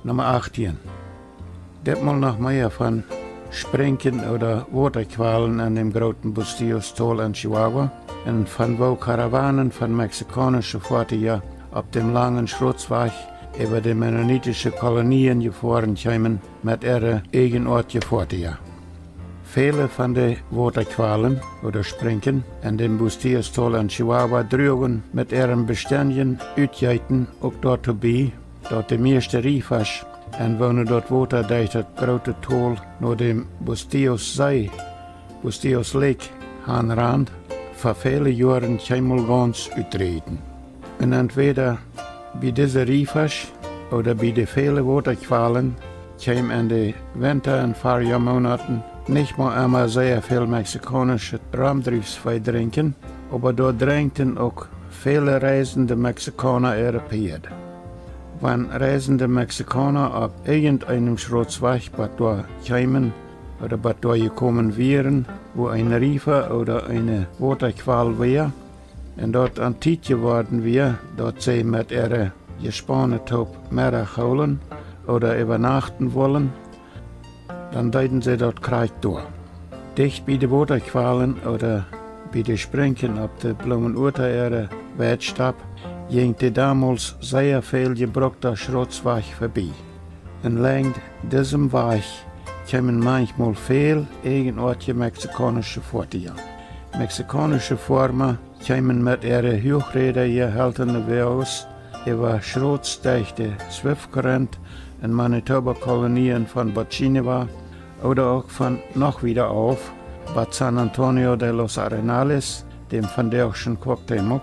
Nummer 18. Ditmal noch mehr von Springen oder Waterqualen an dem großen Bustillos-Tal in Chihuahua und von wo Karawanen von mexikanischen Fahrten auf dem langen Schrotzweg über die mennonitische Kolonien gefahren kamen mit ihrer eigenartigen Fahrten. Viele von den Waterqualen oder Springen an dem Bustillos-Tal in Chihuahua trugen mit ihren beständigen Uitjeiten auch dort vorbei, dort die meiste Riefas en wonen dort Water durch das große Tal naar dem Bustillos See, Bustillos Lake, aanrand, voor viele Jahren keinmal ganz uitreden. Und entweder bei diesen Riefas oder bei den vielen Waterqualen kam in den Winter- und Frühjahrmonaten nicht mal einmal sehr viel mexikanische Raumdriefswein trinken, aber dort drängten auch viele reisende Mexikaner ihre Pferde. Wenn reisende Mexikaner auf irgendeinem Schrotzweg dort kamen oder dort gekommen wären, wo ein Riefer oder eine Waterqual war, und dort an Tiet geworden wäre, dort sie mit ihrer gespanne Taub Mittag holen oder übernachten wollen, dann deuten sie dort Krieg durch. Dicht bei den Waterqualen oder bei den Springen auf der Blumenurter Wettstab ging die damals sehr viel gebrauchte Schrotzweg vorbei. Und lang diesem Weg kamen manchmal viel eigenartige mexikanische Fahrten. Mexikanische Farmer kamen mit ihren Hochräder gehaltenen Wagens über schrotzdichte Swiftcurrent in Manitoba-Kolonien von Bochineva oder auch von noch wieder auf Bad San Antonio de los Arenales, dem von der schon Quoctemoc.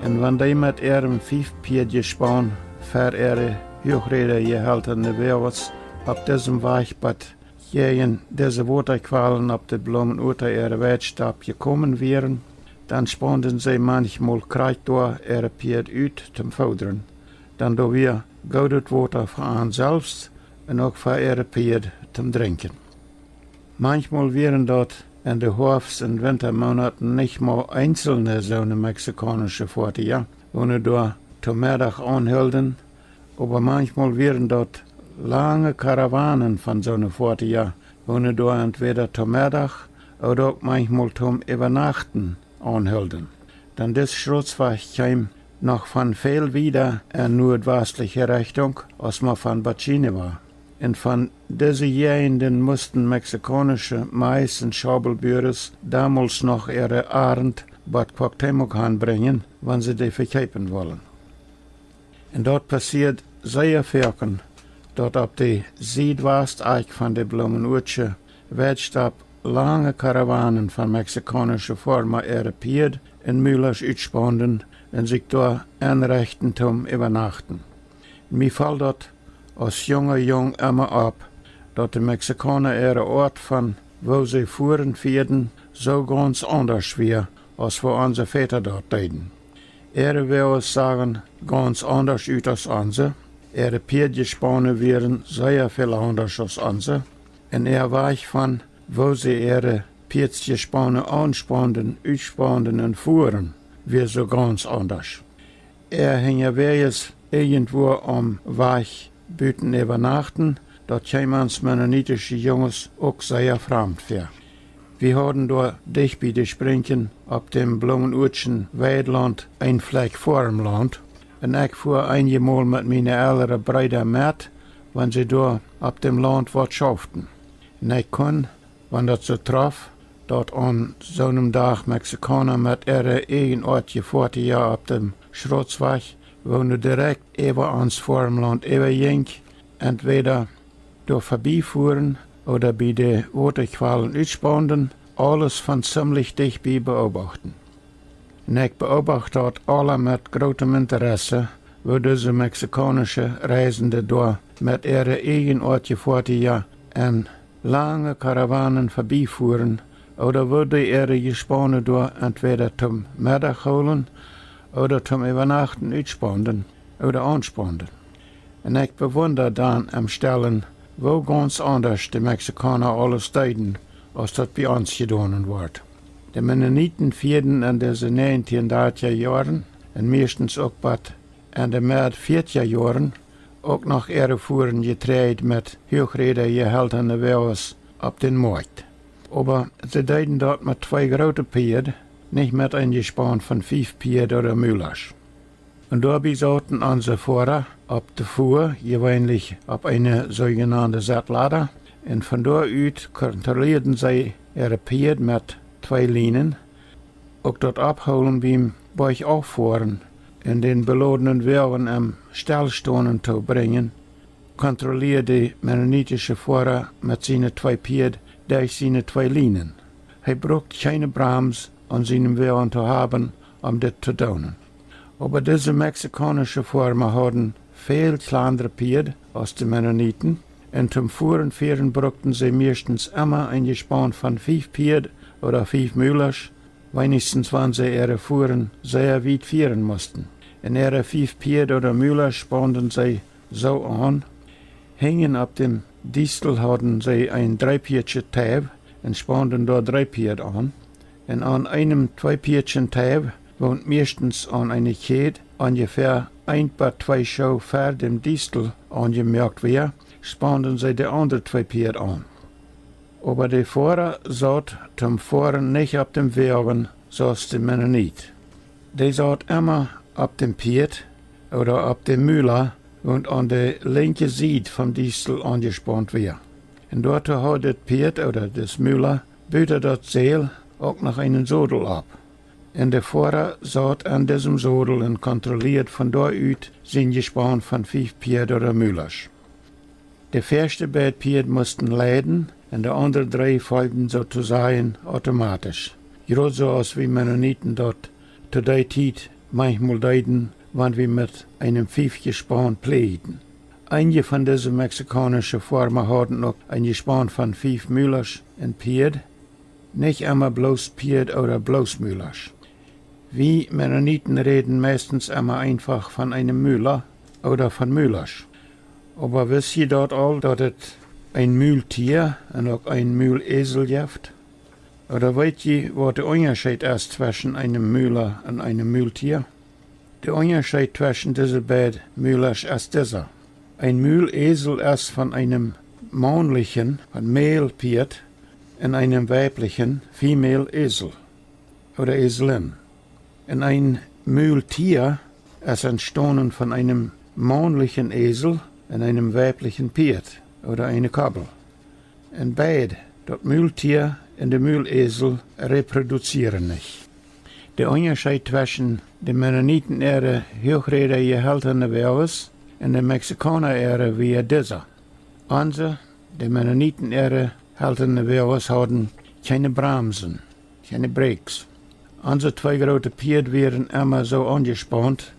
Und wenn die mit ihrem 5-Pied-Gespann für ihre Hochräder gehaltene Wagens auf diesem Weg gegen diese Waterqualen auf der Blumenurter ihrer Wettstab gekommen wären, dann spannten sie manchmal Krieg durch ihre Pferde uit zum Fodern. Dann do wir gutes Wasser für uns selbst und auch für ihre Pferde zum Trinken. Manchmal wären dort in den Herbst- und Wintermonaten nicht mal einzelne so eine mexikanische Fahrten, wo wir dort zum Mittag anhielten, aber manchmal wären dort lange Karawanen von so einer Fahrten, wo wir dort entweder zum Mittag oder auch manchmal zum Übernachten anhielten. Dann das Schrotzweg kam noch von viel wieder in nordwestliche Richtung, als man von Bochineva. Und von diesen Gegenden mussten mexikanische Mais- und Schabelbüros damals noch ihre Arend Bad Quoctemoc anbringen, wenn sie die verkaufen wollen. Und dort passiert sehr viel. Dort auf die Südwesteck von der Blumenurtsche Wettstab lange Karawanen von mexikanischen Farmer ihre Pferde in Müllers uitspannen und sich dort einrichten zum Übernachten. Mir fällt dort als jung immer ab, dass die Mexikaner ihre Ort von, wo sie fuhren Pferden, so ganz anders war, als wo unsere Väter dort deden. Will sagen, ganz anders aus als unsere. Ihre Pferdegespanne wären sehr viel anders als unsere. Und weich von, wo sie ihre Pferdegespanne anspannen, uitspannen und fuhren, wir so ganz anders. Hing jetzt irgendwo am Weg büten übernachten, dort kämen uns mennonitische Jungs auch sehr fremd für. Wir hatten dort dicht bei den Springen auf dem Blumenurtschen Weidland ein Fleck vor dem Land. Und ich fuhr einmal mit meinen älteren Brüdern mit, wenn sie dort auf dem Land was schafften. Und ich kon, wenn das so traf, dort an so einem Tag Mexikaner mit ihrer eigenartigen Fahrten auf dem Schrotzweg, wo nu direkt über uns vor dem Land überging, entweder durch vorbeifuhren oder bei den Waterqualen uitspannen, alles von ziemlich dicht bei beobachten. Und ich beobachte dort alle mit großem Interesse, wo diese mexikanische Reisende dort mit ihrer eigenartigen Fahrten in lange Karawanen vorbeifuhren oder wo die ihre Gespanne dort entweder zum Mittag holen oder zum Übernachten uitspannen oder anspannen. Und ich bewundere dann am Stellen, wo ganz anders die Mexikaner alles deuten, als das bei uns getan wird. Die Mennoniten vierten in diese 1930er Jahren, und meistens auch in den mehr 40er Jahren, ook nog ervoeren getraind met hoogreden gehaltene wagens op den markt. Aber ze deden dat met 2 grote Pferde, nicht mit eingespannt von 5 Pferde oder Müllers. Und dabei saßen unsere Fahrer auf der Fuhr, gewöhnlich auf eine sogenannte Sattlader, und von dort aus kontrollierten sie ihre Pferde mit 2 Linien, auch dort abholen beim Bergauffahren, in den beladenen Wagen am Stillstehen zu bringen, kontrolliert die mennonitische Fahrer mit seinen 2 Pferden durch seine 2 Linien. Er braucht keine Brams an seinem Wagen zu haben, das zu tun. Aber diese mexikanische Fahrer hatten viel kleinere Pferde als die Mennoniten, und zum Fuhren fahren brauchten sie meistens immer ein Gespann von 5 Pferden oder 5 Müllers, wenigstens wenn sie ihre Fuhren sehr weit fahren mussten. In ihre 5 Pferde oder Müllers spannten sie so an, hingen auf dem Distel hatten sie ein 3-Pferdchen Tab und spannten dort 3 Pferde an. Und an einem 2-Pferdchen Tab wohnt meistens an einer Kette ungefähr 1 bis 2 Schau vor dem Distel angemerkt wäre, spannten sie die anderen 2 Pferde an. Aber der Fahrer saß zum Fahren nicht auf dem Wagen, saß die Mennonit. Der saß immer auf dem Pferd oder auf dem Müller und an der linken Seite vom Distel angespannt wäre. Und dort hat das Pferd oder das Müller böte das Seil auch noch einen Sodel ab. Und der Fahrer saß an diesem Sodel und kontrolliert von dort aus sein Gespann von 5 Pferd oder Müllers. Die ersten beiden Pferde mussten leiden und die anderen 3 folgten sozusagen automatisch. Gerade so als wir Mennoniten dort zu der Zeit manchmal deuten, wenn wir mit einem 5-Gespann pflegten. Einige von diesen mexikanischen Farmer hatten noch ein Gespann von 5 Müllers und Pferd, nicht immer bloß Pferd oder bloß Müllers. Wir Mennoniten reden meistens immer einfach von einem Müller oder von Müllers. Aber wisst ihr dort all, dass es ein Mühltier und auch ein Mühlesel gibt? Oder weißt ihr, was der Unterschied ist zwischen einem Müller und einem Mühltier? Der Unterschied zwischen diesen beiden Müllers ist dieser. Ein Mühlesel ist von einem männlichen, von Male Pferd, und einem weiblichen, Female Esel oder Eselin. Und ein Mühltier ist entstanden von einem männlichen Esel und einem weiblichen Pferd oder eine Kabel. Und beide, das Mühltier und der Mühlesel, reproduzieren nicht. Der Unterschied zwischen den Mennoniten ihre Hochrede gehaltene Wagens und den Mexikaner ihre wie dieser. Unsere, die Mennoniten ihre haltene Wagens hatten keine Bremsen, keine Brakes. Unsere 2 große Pferde werden immer so angespannt,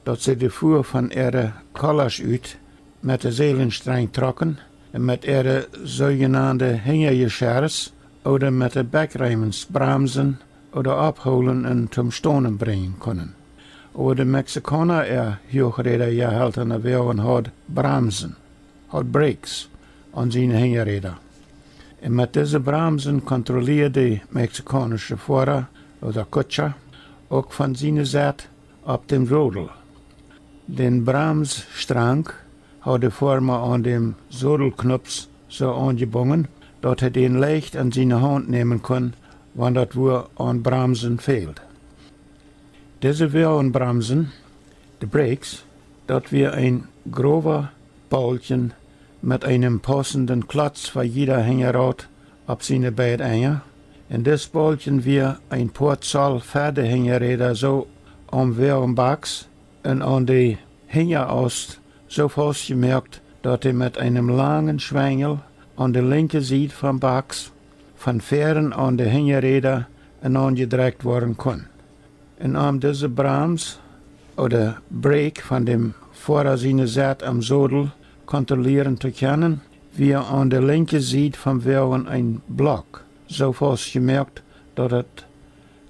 dass sie die Fuhr von ihren Collars uit mit der Seelenstrang trocken und mit ihren sogenannten Hängergeschirrs oder mit den Backreimens bremsen oder abholen und zum Stonen bringen können. Aber der Mexikaner, Hochreder gehaltene Wagen, hat Bremsen, hat Brakes an seine Hängerräder. Und mit diesen Bremsen kontrolliert die mexikanische Fahrer oder Kutscher auch von seiner Seite auf dem Rodel. Den Bremsstrang hat der Fahrer an dem Sodelknopf so angebunden, dass er den leicht an seine Hand nehmen kann, wenn das wo an Bremsen fehlt. Diese Wagenbremsen, die Brakes, das wir ein grober Balken mit einem passenden Klotz für jeder Hängerrad auf seine beiden Enden. In das Balken wir ein paar Zahl Pferdehängerräder so am Wagenbacks und an die Hängeraust so festgemerkt, dass er mit einem langen Schwengel an der linken Seite vom Backs von Pferden an die Hängerräder angedrückt werden kann. Und um diese Brems oder Brake von dem Fahrer seine Seite am Sodel kontrollieren zu können, wir an der linken Seite vom Wagen ein Block so festgemerkt, dass das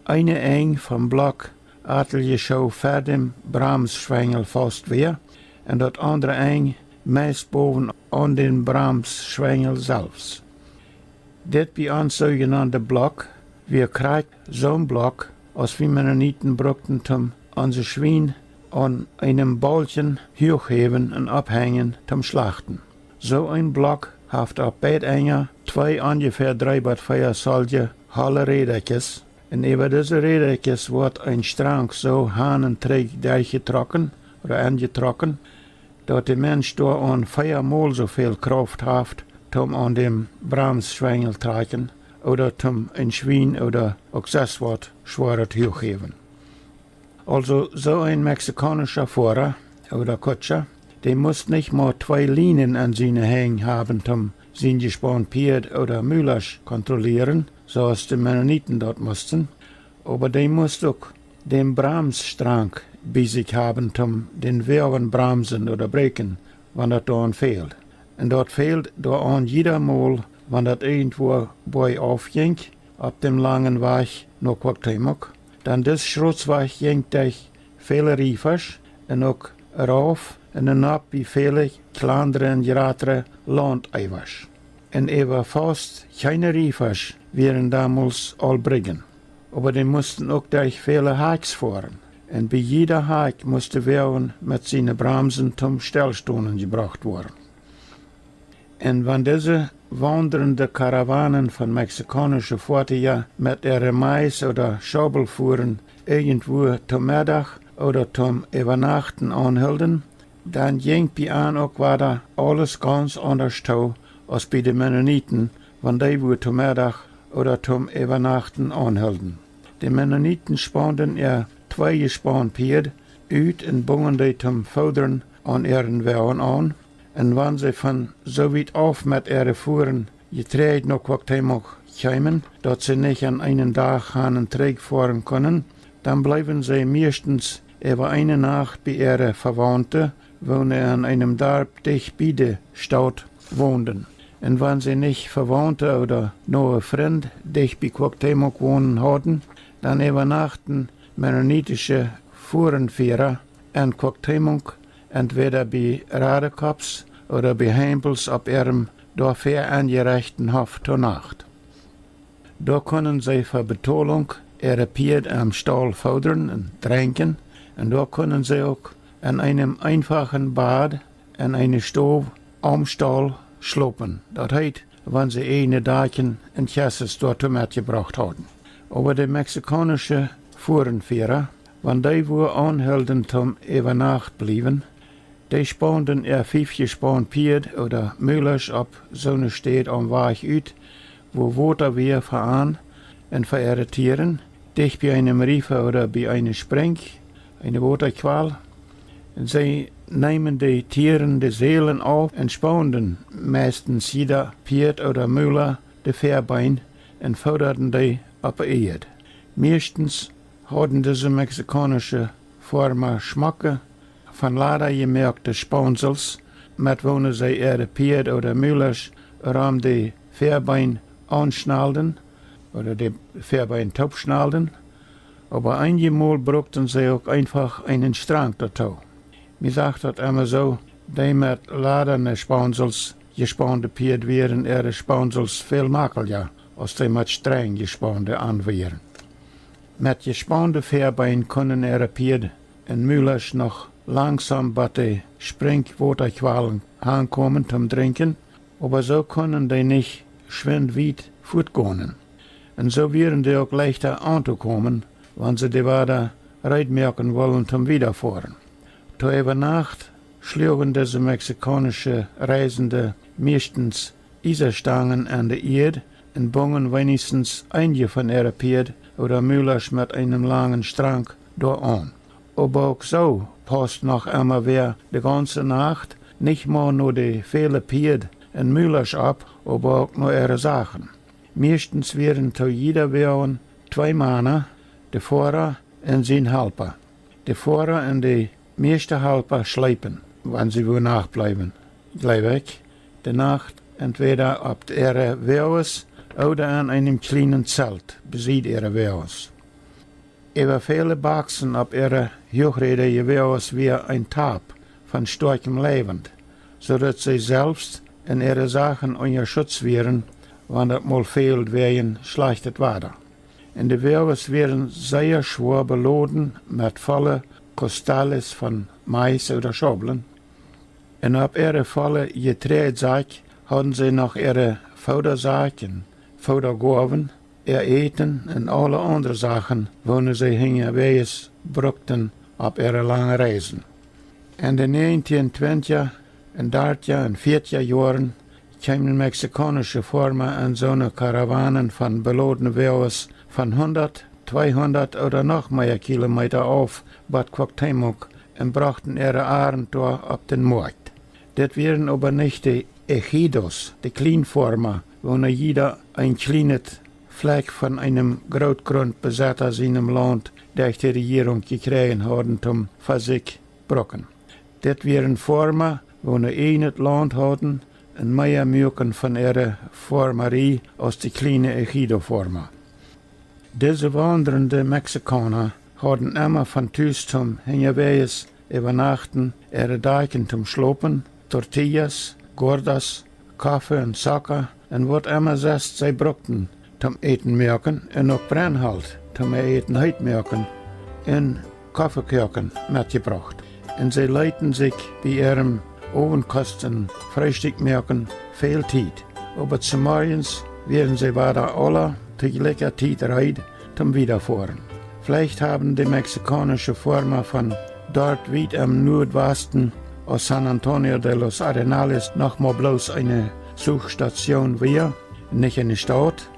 eine Eng vom Block etliche Schau vor dem Bremsschwengel fast wäre und das andere Eng meist boven an den Bremsschwengel selbst. Das bei uns sogenannte Block, wir kriegen so ein Block, als wir Mennoniten brauchten, um unsere Schweine an einem Balken hochheben und abhängen zum Schlachten. So ein Block hat auf beiden Enden zwei ungefähr 3,4 solche hohle Redeckes. Und über diese Redeckes wird ein Strang so hanenträg durchgetrokken oder angetrokken, dass der Mensch da an 4-mal so viel Kraft hat, um an dem Bremsschwengel zu tragen oder um ein Schwein oder auch das Wort schwerer hochheben. Also so ein mexikanischer Fahrer oder Kutscher, der muss nicht mal 2 Linien an seine Hängen haben, um sein gespannt Pferd oder Müllers kontrollieren, so als die Mennoniten dort mussten, aber der muss auch den Bremsstrang bei sich haben, um den Wagen bremsen oder brechen, wenn das da fehlt. Und dort fehlt da an jeder Mal, wenn das irgendwo bei aufging, auf dem langen Weg nach Quackteimok, dann das Schrutzweg ging durch viele Riefers und auch rauf und dann ab wie viele kleinere und größere Landeivers. Und war fast keine Riefers wären damals allbringen. Aber die mussten auch durch viele Hikes fahren. Und bei jeder Hike musste Wagen mit seinen Bremsen zum Stillstehen gebracht werden. Und wenn diese wandernde Karawanen von mexikanischen Fahrten mit ihren Mais oder Schaukel fuhren, irgendwo zum Mittag oder zum Übernachten anhielten, dann ging bei an auch weiter alles ganz anders zu als bei den Mennoniten, wenn die wo zum Mittag oder zum Übernachten anhielten. Die Mennoniten spannten ihr 2 gespannt Pferd uit und bungen die zum Futtern an ihren Wagen an. Und wenn sie von so weit auf mit ihren Fuhren getreut noch Quackteimok kämen, dass sie nicht an einem Tag einen Träg fahren können, dann bleiben sie meistens über eine Nacht bei ihren Verwandten, wo sie an einem Dorf dicht bei der Stadt wohnten. Und wenn sie nicht Verwandte oder nur ein Freund dicht bei Quackteimok wohnen hatten, dann übernachten mennonitische Fuhrenführer in Quackteimok entweder bei Radekops oder bei Hempels auf ihrem dafür angerechten Hof zur Nacht. Da können sie für Bezahlung ihre Pferd am Stall fordern und tränken, und da können sie auch in einem einfachen Bad in eine Stube am Stall schlupen. Das heißt, wenn sie eine Dachen in Chassis dort mitgebracht haben. Aber die mexikanischen Fuhrenführer, wenn die wo anhielten zum über Nacht blieben, die spannten ihr 5 gespannt Pferd oder Müllers ab so eine Stadt am Weg uit, wo Water wir fahren und für ihre Tieren, dicht bei einem Riefer oder bei einer Spreng, eine Waterqual. Und sie nehmen die Tieren die Seelen auf und spannen meistens jeder Pferd oder Müller die Fährbein und förderten die auf der Erde. Meistens hatten diese mexikanische Formen Schmacke von leider gemerkte Sponsels, mit wonen sie ihre Pferd oder Müllers ram die Fährbein anschnalden oder die Fährbein topschnalden, aber einmal brauchten sie auch einfach einen Strang dazu. Mir sagt das immer so, die mit laderne Sponsels gespannte Pferd wären ihre Sponsels viel makeliger, als die mit streng gespannte anwären. Mit gespannte Fährbein können ihre Pferd und Müllers noch langsam bei den Springwaterqualen ankommen zum Trinken, aber so können die nicht schwind weit fortgehen. Und so wären die auch leichter anzukommen, wenn sie die Wader reitmerken wollen zum Wiederfahren. Zur über Nacht schlugen diese mexikanische Reisende meistens Eisenstangen an der Erde und bungen wenigstens einige von ihren Pferd oder Müllers mit einem langen Strang da an. Aber auch so passt noch einmal wer die ganze Nacht nicht mal nur die viele Pferd und Müllers ab, aber auch nur ihre Sachen. Meistens wären zu jeder Währung 2 Männer, der Fahrer und sein Helfer. Der Fahrer und die meiste Helfer schleipen, wenn sie wo nachbleiben. Gleich weg, die Nacht entweder auf ihre Währung oder an einem kleinen Zelt, besieht ihre Währung. Über viele Boxen auf ihre Hochrede gewährt wie ein Tab von starkem Leben, sodass sie selbst in ihre Sachen unter Schutz wären, wenn das mal fehlt wegen schlechtes Wetter. Und die Währer wären sehr schwer beladen mit vollen Kostales von Mais oder Schobeln. Und ab ihre volle Getreidezaak hadden sie noch ihre Foderzaak en Fodergorven, ihr Eten und alle andere Sachen, wo sie hingewees brukten op ihre lange Reisen. In de 1920 en 30 en 40 Jahren kwamen mexikanische Firmen an zo'n Karawanen von beladenen Wagens von 100, 200 oder noch mehr Kilometer auf Bad Cuauhtémoc und brachten ihre Abenteuer auf den Markt. Das wären aber nicht die Ejidos, die Kleinfarmer, wo jeder ein kleines Fleck von einem Großgrundbesitzer seinem Land durch die Regierung gekriegt haben, um für sich brocken. Das wären Farmer, wo ein Land hatten und mehr mögen von ihrer Farmerie als die kleinen Ejido-Farmer. Diese wandernden Mexikaner hadden immer von Thuis zum Hingewees übernachten, ihre Deichen zum Schlopen, Tortillas, Gordas, Kaffee und Zucker und wat immer zest zij brukten zum Eten merken en ook brandhout zum Eten uitmerken en Kaffeekirken mitgebracht. En zij leiten sich bei ihrem Ovenkosten Frühstück merken viel Zeit. Aber zum Morgens werden sie weiter alle tegelijker Zeit rijden zum Wiederfahren. Vielleicht haben die mexikanischen Farmer von dort weit am Nordwesten aus San Antonio de los Arenales nochmal bloß eine Suchstation wir, nicht eine Stadt.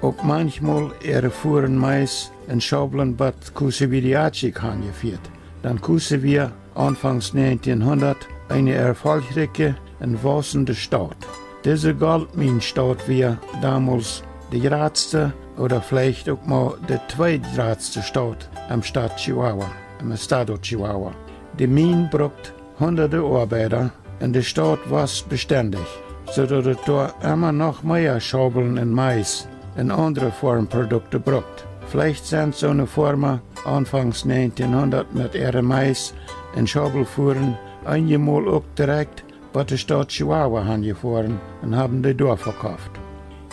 Auch manchmal ihre Fuhren Mais in Schobeln Bad Cusiviriachi angeführt. Dann kussen wir anfangs 1900 eine erfolgreiche und wachsende Stadt. Diese Goldminenstadt war damals die größte oder vielleicht auch mal die zweitgrößte Stadt im Staat Chihuahua, im Estado Chihuahua. Die Mine braucht hunderte Arbeiter und die Stadt war beständig, sodass es da immer noch mehr Schobeln und Mais und andere Farmprodukte braucht. Vielleicht sind so eine Firma anfangs 1900 mit ihrem Mais und Schobelfuhren einmal auch direkt bei der Stadt Chihuahua angefahren und haben die dort verkauft.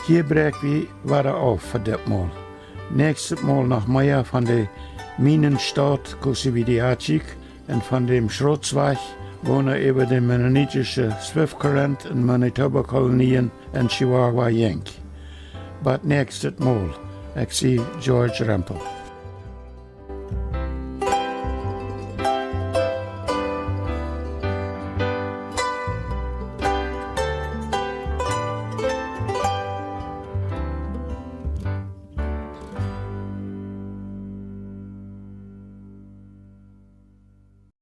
Hier brechen wir weiter auf für das Mal. Nächstes Mal noch mehr von der Minenstadt Cusiviriachi und von dem Schrotzweig, wo über den mennonitischen Swift Current in Manitoba-Kolonien in Chihuahua jenk. But nächstes Mal, ich sehe George Rempel.